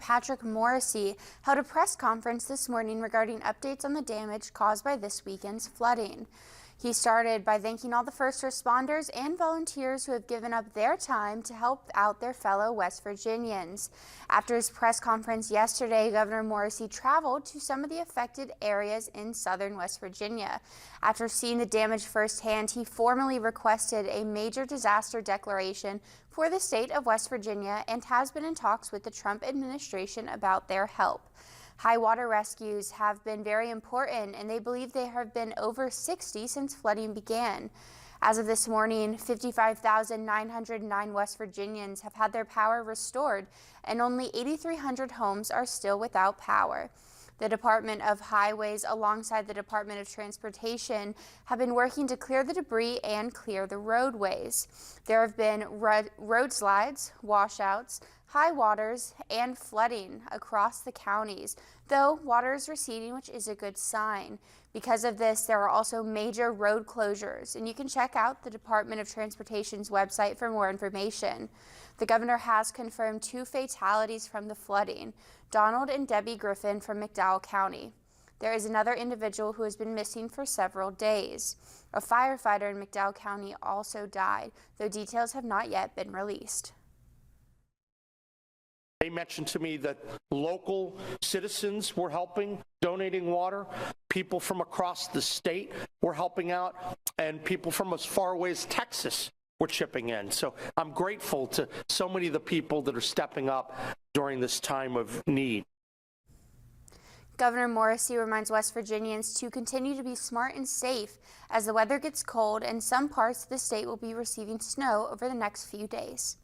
Patrick Morrisey held a press conference this morning regarding updates on the damage caused by this weekend's flooding. He started by thanking all the first responders and volunteers who have given up their time to help out their fellow West Virginians. After his press conference yesterday, Governor Morrisey traveled to some of the affected areas in southern West Virginia. After seeing the damage firsthand, he formally requested a major disaster declaration for the state of West Virginia and has been in talks with the Trump administration about their help. High water rescues have been very important, and they believe there have been over 60 since flooding began. As of this morning, 55,909 West Virginians have had their power restored, and only 8,300 homes are still without power. The Department of Highways, alongside the Department of Transportation, have been working to clear the debris and clear the roadways. There have been road slides, washouts, high waters, and flooding across the counties, though water is receding, which is a good sign. Because of this, there are also major road closures, and you can check out the Department of Transportation's website for more information. The governor has confirmed 2 fatalities from the flooding, Donald and Debbie Griffin from McDowell County. There is another individual who has been missing for several days. A firefighter in McDowell County also died, though details have not yet been released. They mentioned to me that local citizens were helping, donating water. People from across the state were helping out, and people from as far away as Texas were chipping in. So I'm grateful to so many of the people that are stepping up during this time of need. Governor Morrisey reminds West Virginians to continue to be smart and safe as the weather gets cold and some parts of the state will be receiving snow over the next few days.